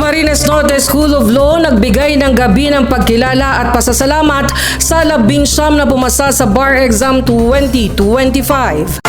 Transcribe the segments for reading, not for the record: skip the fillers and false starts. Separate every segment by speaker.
Speaker 1: Camarines Norte School of Law nagbigay ng gabi ng pagkilala at pasasalamat sa 19 na pumasa sa bar exam 2025.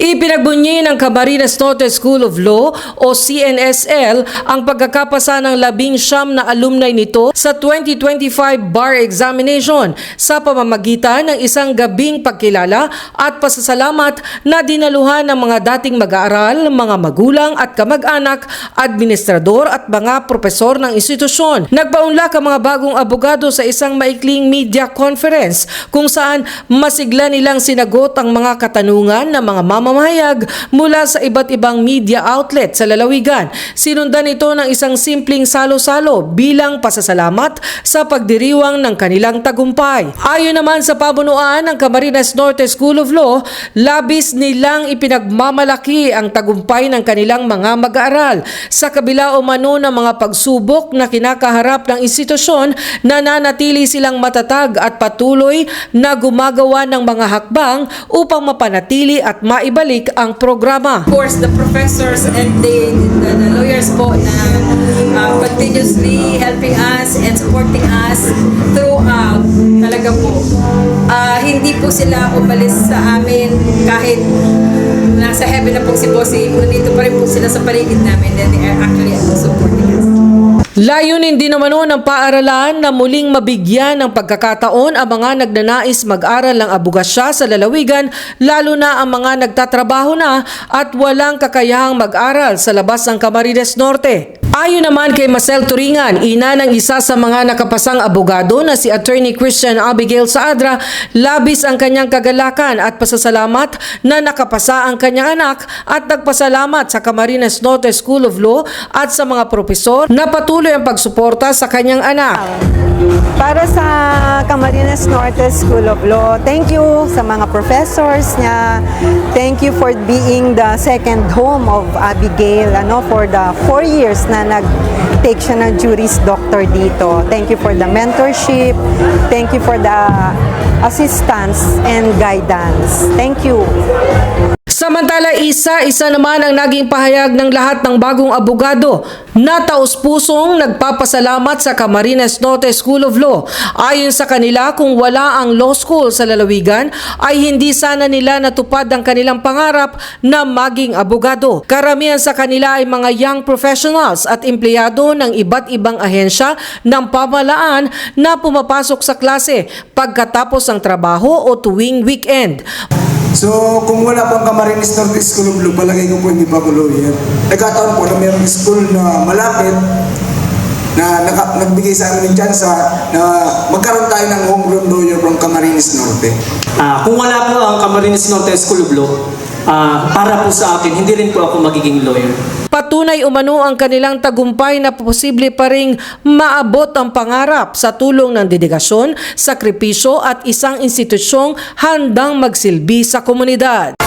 Speaker 1: Ipinagbunyi ng Camarines Norte School of Law o CNSL ang pagkakapasa ng 19 na alumni nito sa 2025 bar examination sa pamamagitan ng isang gabing pagkilala at pasasalamat na dinaluhan ng mga dating mag-aaral, mga magulang at kamag-anak, administrador at mga propesor ng institusyon. Nagpaunlak ang mga bagong abogado sa isang maikling media conference kung saan masigla nilang sinagot ang mga katanungan ng mga mamamahayag mula sa iba't ibang media outlet sa lalawigan. Sinundan ito ng isang simpleng salo-salo bilang pasasalamat sa pagdiriwang ng kanilang tagumpay. Ayon naman sa pamunuan ng Camarines Norte School of Law, labis nilang ipinagmamalaki ang tagumpay ng kanilang mga mag-aaral. Sa kabila umano ng mga pagsubok na kinakaharap ng institusyon, nananatili silang matatag at patuloy na gumagawa ng mga hakbang upang mapanatili at maibalik ang programa.
Speaker 2: Of course, the professors and the lawyers po na continuously helping us and supporting us throughout. Talaga po. Hindi po sila umalis sa amin kahit nasa heaven na po si Bossy. Nandito pa rin po sila sa paligid namin and they are actually supporting us.
Speaker 1: Layunin din naman ng paaralan na muling mabigyan ng pagkakataon ang mga nagnanais mag-aral ng abogasya sa lalawigan, lalo na ang mga nagtatrabaho na at walang kakayahang mag-aral sa labas ng Camarines Norte. Ayon naman kay Marcel Turingan, ina ng isa sa mga nakapasang abogado na si Attorney Christian Abigail Saadra, labis ang kanyang kagalakan at pasasalamat na nakapasa ang kanyang anak at nagpasalamat sa Camarines Norte School of Law at sa mga propesor na patuloy ang pagsuporta sa kanyang anak.
Speaker 3: Para sa Camarines Norte School of Law, thank you sa mga professors niya. Thank you for being the second home of Abigail for the 4 years na nag-take siya ng Juris Doctor dito. Thank you for the mentorship. Thank you for the assistance and guidance. Thank you.
Speaker 1: Samantala, isa-isa naman ang naging pahayag ng lahat ng bagong abogado na taos-pusong nagpapasalamat sa Camarines Norte School of Law. Ayon sa kanila, kung wala ang law school sa lalawigan, ay hindi sana nila natupad ang kanilang pangarap na maging abogado. Karamihan sa kanila ay mga young professionals at empleyado ng iba't ibang ahensya ng pamahalaan na pumapasok sa klase pagkatapos ng trabaho o tuwing weekend.
Speaker 4: So, kung wala pang Camarines Norte School of Law, palagay ko po hindi pa ako lawyer. Nagkataon po na mayroong school na malapit na nagbigay sa amin ng chance na magkaroon tayo ng homegrown lawyer from Camarines Norte.
Speaker 5: Kung wala po ang Camarines Norte School of Law, para po sa akin, hindi rin po ako magiging lawyer.
Speaker 1: Patunay umano ang kanilang tagumpay na posible pa ring maabot ang pangarap sa tulong ng dedikasyon, sakripisyo at isang institusyong handang magsilbi sa komunidad.